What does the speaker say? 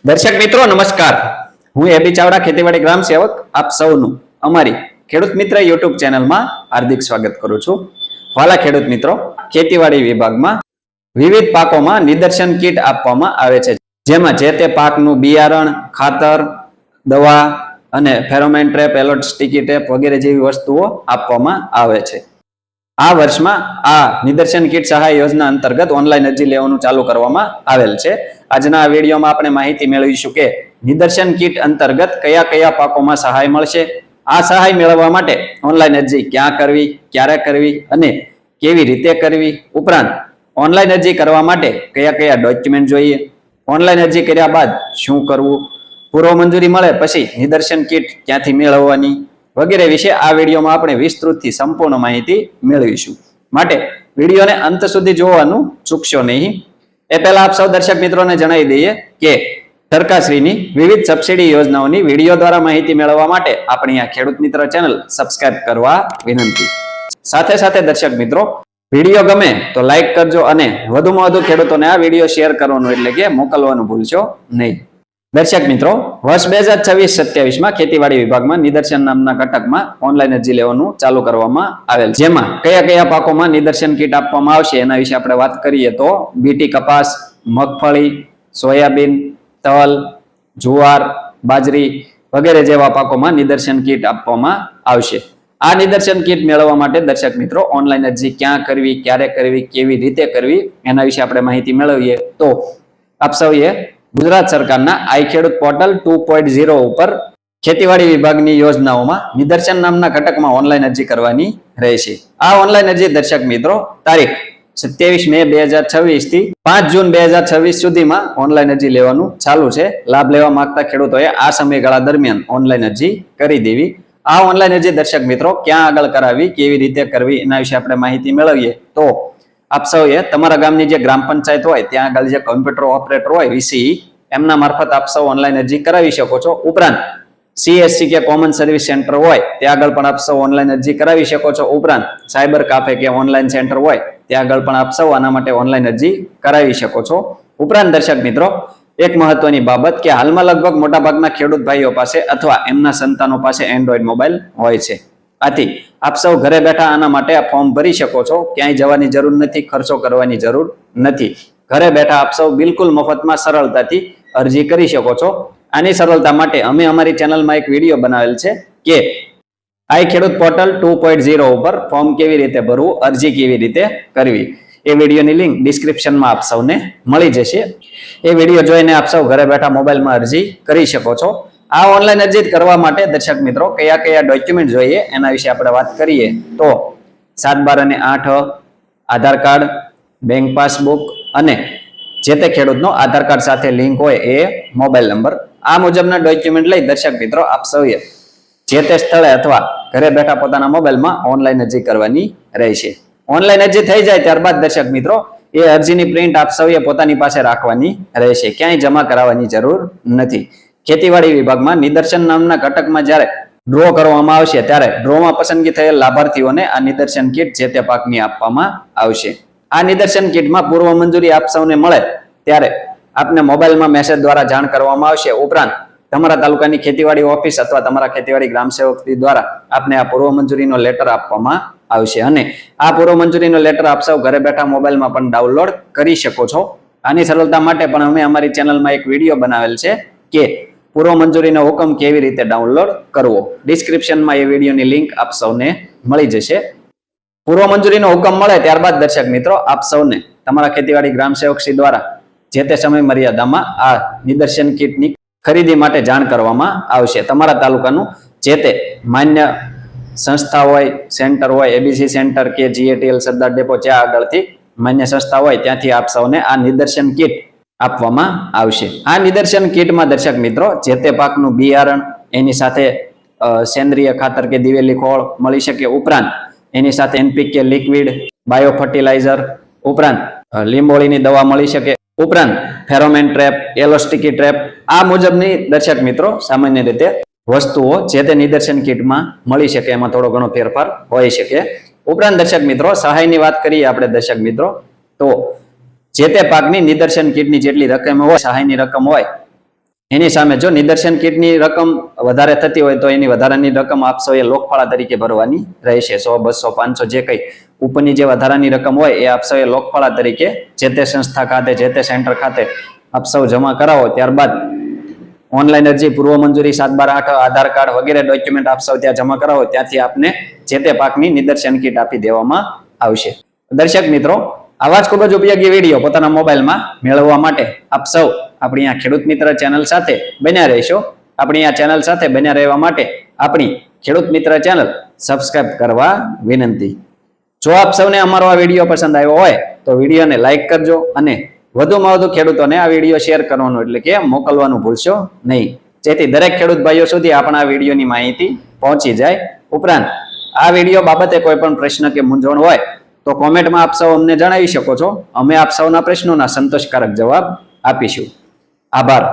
દર્શક મિત્રો નમસ્કાર, હું એબી ચાવડા ખેતીવાડી ગ્રામ સેવક આપ સૌનું અમારી ખેડૂત મિત્ર યુટ્યુબ ચેનલમાં હાર્દિક સ્વાગત કરું છું. વાલા ખેડૂત મિત્રો, ખેતીવાડી વિભાગમાં વિવિધ પાકોમાં નિદર્શન કીટ આપવામાં આવે છે, જેમાં જે તે પાકનું બિયારણ, ખાતર, દવા અને pheromone trap, alert sticky tape વગેરે જેવી વસ્તુઓ આપવામાં આવે છે. આ વર્ષમાં આ નિદર્શન કીટ સહાય યોજના અંતર્ગત ઓનલાઈન અરજી લેવાનું ચાલુ કરવામાં આવેલ છે. આજના આ વિડીયોમાં આપણે માહિતી મેળવીશું કે નિદર્શન કીટ અંતર્ગત કયા કયા પાકોમાં સહાય મળશે, આ સહાય મેળવવા માટે ઓનલાઈન અરજી ક્યાં કરવી, ક્યારે કરવી અને કેવી રીતે કરવી, ઉપરાંત ઓનલાઈન અરજી કરવા માટે કયા કયા ડોક્યુમેન્ટ જોઈએ, ઓનલાઈન અરજી કર્યા બાદ શું કરવું, પૂર્વ મંજૂરી મળે પછી નિદર્શન કીટ ક્યાંથી મેળવવાની વગેરે વિશે આ વિડીયોમાં આપણે વિસ્તૃતથી સંપૂર્ણ માહિતી મેળવીશું. માટે વિડીયોને અંત સુધી જોવાનું ચૂકશો નહીં. એ પહેલા આપ સૌ દર્શક મિત્રોને જણાવી દઈએ કે સરકારશ્રીની વિવિધ સબસિડી યોજનાઓની વિડીયો દ્વારા માહિતી મેળવવા માટે આપણી આ ખેડૂત મિત્ર ચેનલ સબસ્ક્રાઇબ કરવા વિનંતી. સાથે સાથે દર્શક મિત્રો, વિડીયો ગમે તો લાઈક કરજો અને વધુમાં વધુ ખેડૂતોને આ વિડીયો શેર કરવાનું એટલે કે મોકલવાનું ભૂલશો નહીં. દર્શક મિત્રો, વર્ષ 2026-27માં ખેતીવાડી વિભાગમાં નિદર્શન નામના ઘટકમાં ઓનલાઈન અરજી લેવાનું ચાલુ કરવામાં આવેલ, જેમાં કયા કયા પાકોમાં નિદર્શન કીટ આપવામાં આવશે એના વિશે આપણે વાત કરીએ તો બીટી કપાસ, મગફળી, સોયાબીન, તલ, જુવાર, બાજરી વગેરે જેવા પાકોમાં નિદર્શન કીટ આપવામાં આવશે. આ નિદર્શન કીટ મેળવવા માટે દર્શક મિત્રો ઓનલાઈન અરજી ક્યાં કરવી, ક્યારે કરવી, કેવી રીતે કરવી એના વિશે આપણે માહિતી મેળવીએ તો આપ સૌએ ગુજરાત સરકારના આઈ ખેડૂત પોર્ટલ 2.0 ઉપર ખેતીવાડી વિભાગની યોજનાઓમાં નિદર્શન નામના ઘટકમાં ઓનલાઈન અરજી કરવાની રહેશે. આ ઓનલાઈન અરજી દર્શક મિત્રો તારીખ 27 મે 2026 થી 5 જૂન 2026 સુધીમાં ઓનલાઈન અરજી લેવાનું ચાલુ છે. લાભ લેવા માંગતા ખેડૂતોએ આ સમયગાળા દરમિયાન ઓનલાઈન અરજી કરી દેવી. આ ઓનલાઈન અરજી દર્શક મિત્રો ક્યાં આગળ કરાવી, કેવી રીતે કરવી એના વિશે આપણે માહિતી મેળવીએ તો આપ સૌએ તમારા ગામની જે ગ્રામ પંચાયત હોય ત્યાં આગળ જે કોમ્પ્યુટર ઓપરેટર હોય વીસીઈ એમના મારફત આપ સૌ ઓનલાઈન અરજી કરાવી શકો છો. ઉપરાંત સીએસસી કે કોમન સર્વિસ સેન્ટર હોય ત્યાં આગળ પણ આપ સૌ ઓનલાઈન અરજી કરાવી શકો છો. ઉપરાંત સાયબર કાફે કે ઓનલાઈન સેન્ટર હોય ત્યાં આગળ પણ આપ સૌ આના માટે ઓનલાઈન અરજી કરાવી શકો છો. ઉપરાંત દર્શક મિત્રો, એક મહત્વની બાબત કે હાલમાં લગભગ મોટાભાગના ખેડૂત ભાઈઓ પાસે અથવા એમના સંતાનો પાસે એન્ડ્રોઈડ મોબાઈલ હોય છે. આથી આપ સૌ ઘરે બેઠા આના માટે આ ફોર્મ ભરી શકો છો. ક્યાંય જવાની જરૂર નથી, ખર્ચો કરવાની જરૂર નથી. ઘરે બેઠા આપ સૌ બિલકુલ મફતમાં સરળતાથી અરજી કરી શકો છો. આની સરળતા માટે અમે અમારી ચેનલમાં એક વિડીયો બનાવેલ છે કે આઈ ખેડૂત પોર્ટલ 2.0 ઉપર ફોર્મ કેવી રીતે ભરવું, અરજી કેવી રીતે કરવી. એ વિડીયોની લિંક ડિસ્ક્રિપ્શનમાં આપ સૌને મળી જશે. એ વિડીયો જોઈને આપ સૌ ઘરે બેઠા મોબાઈલમાં અરજી કરી શકો છો. આ ઓનલાઈન અરજી કરવા માટે દર્શક મિત્રો કયા કયા ડોક્યુમેન્ટ જોઈએ એના વિશે આપણે વાત કરીએ તો 7, 12 અને 8 આધાર કાર્ડ, બેંક પાસબુક અને જે તે ખેડૂતનો આધાર કાર્ડ સાથે લિંક હોય એ મોબાઈલ નંબર, આ મુજબના ડોક્યુમેન્ટ લઈ દર્શક મિત્રો આપ સૌએ જે તે સ્થળે અથવા ઘરે બેઠા પોતાના મોબાઈલમાં ઓનલાઈન અરજી કરવાની રહેશે. ઓનલાઈન અરજી થઈ જાય ત્યારબાદ દર્શક મિત્રો એ અરજીની પ્રિન્ટ આપ સૌએ પોતાની પાસે રાખવાની રહેશે. ક્યાંય જમા કરાવવાની જરૂર નથી. ખેતીવાડી વિભાગમાં નિદર્શન નામના ઘટકમાં જ્યારે ડ્રો કરવામાં આવશે ત્યારે ડ્રોમાં પસંદગી થયેલ લાભાર્થીઓને આ નિદર્શન કીટ જે તે પાકની આપવામાં આવશે. આ નિદર્શન કીટમાં પૂર્વ મંજૂરી આપ સૌને મળે ત્યારે આપને મોબાઈલમાં મેસેજ દ્વારા જાણ કરવામાં આવશે. ઉપરાંત તમારા તાલુકાની ખેતીવાડી ઓફિસ અથવા તમારા ખેતીવાડી ગ્રામ સેવક દ્વારા આપને આ પૂર્વ મંજૂરીનો લેટર આપવામાં આવશે અને આ પૂર્વ મંજૂરીનો લેટર આપ સૌ ઘરે બેઠા મોબાઈલમાં પણ ડાઉનલોડ કરી શકો છો. આની સરળતા માટે પણ અમે અમારી ચેનલમાં એક વિડીયો બનાવેલ છે કે પૂર્વ મંજૂરીનો હુકમ કેવી રીતે ડાઉનલોડ કરવો. ડિસ્ક્રિપ્શનમાં એ વિડીયોની લિંક આપ સૌને મળી જશે. પૂર્વ મંજૂરીનો હુકમ મળે ત્યારબાદ દર્શક મિત્રો આપ સૌને તમારા ખેતીવાડી ગ્રામ સેવક શ્રી દ્વારા જે તે સમય મર્યાદામાં આ નિદર્શન કીટની ખરીદી માટે જાણ કરવામાં આવશે. તમારા તાલુકાનું જે તે માન્ય સંસ્થા હોય, સેન્ટર હોય, એબીસી સેન્ટર કે જીએટીએલ સરદાર ડેપો જ્યાં આગળથી માન્ય સંસ્થા હોય ત્યાંથી આપ સૌને આ નિદર્શન કીટ આપવામાં આવશે. આ નિદર્શન કીટમાં દર્શક મિત્રો જે તે પાકનું બિયારણ, એની સાથે સેન્દ્રિય ખાતર કે દિવેલી ખોળ મળી શકે. ઉપરાંત એની સાથે એનપીકે લિક્વિડ, બાયો ફર્ટિલાઇઝર, ઉપરાંત લીંબોળીની દવા મળી શકે. ઉપરાંત ફેરોમેન ટ્રેપ, એલોસ્ટિકી ટ્રેપ, આ મુજબની દર્શક મિત્રો સામાન્ય રીતે વસ્તુઓ જે તે નિદર્શન કીટમાં મળી શકે. એમાં થોડો ઘણો ફેરફાર હોઈ શકે. ઉપરાંત દર્શક મિત્રો સહાયની વાત કરીએ આપણે દર્શક મિત્રો તો જે તે પાકની નિદર્શન કીટની જેટલી રકમ હોય, સહાયની રકમ હોય એની સામે જો નિદર્શન કીટની રકમ વધારે થતી હોય તો એની વધારાની રકમ આપ સૌએ લોકફાળા તરીકે ભરવાની રહેશે. 100, 200, 500 જે કંઈ ઉપરની જે વધારાની રકમ હોય એ આપ સૌએ લોકફાળા તરીકે જે તે સંસ્થા ખાતે, જે તે સેન્ટર ખાતે આપ સૌ જમા કરાવો. ત્યારબાદ ઓનલાઈન અરજી, પૂર્વ મંજૂરી, 7/12, આધાર કાર્ડ વગેરે ડોક્યુમેન્ટ આપ સૌ ત્યાં જમા કરાવો. ત્યાંથી આપને જે તે પાકની નિદર્શન કીટ આપી દેવામાં આવશે. દર્શક મિત્રો, આવા જ ખૂબ જ ઉપયોગી વિડીયો પોતાના મોબાઈલમાં મેળવવા માટે આપ સૌ આપણી આ ખેડૂત મિત્ર ચેનલ સાથે બન્યા રહેશો. આપણી આ ચેનલ સાથે બન્યા રહેવા માટે આપણી ખેડૂત મિત્ર ચેનલ સબસ્ક્રાઇબ કરવા વિનંતી. જો આપ સૌને અમારો આ વિડીયો પસંદ આવ્યો હોય તો વિડીયોને લાઈક કરજો અને વધુમાં વધુ ખેડૂતોને આ વિડીયો શેર કરવાનું એટલે કે મોકલવાનું ભૂલશો નહીં, જેથી દરેક ખેડૂત ભાઈઓ સુધી આપણા આ વિડીયોની માહિતી પહોંચી જાય. ઉપરાંત આ વિડીયો બાબતે કોઈ પણ પ્રશ્ન કે મૂંઝવણ હોય તો કોમેન્ટમાં આપ સૌ અમને જણાવી શકો છો. અમે આપ સૌના પ્રશ્નોના સંતોષકારક જવાબ આપીશું. આભાર.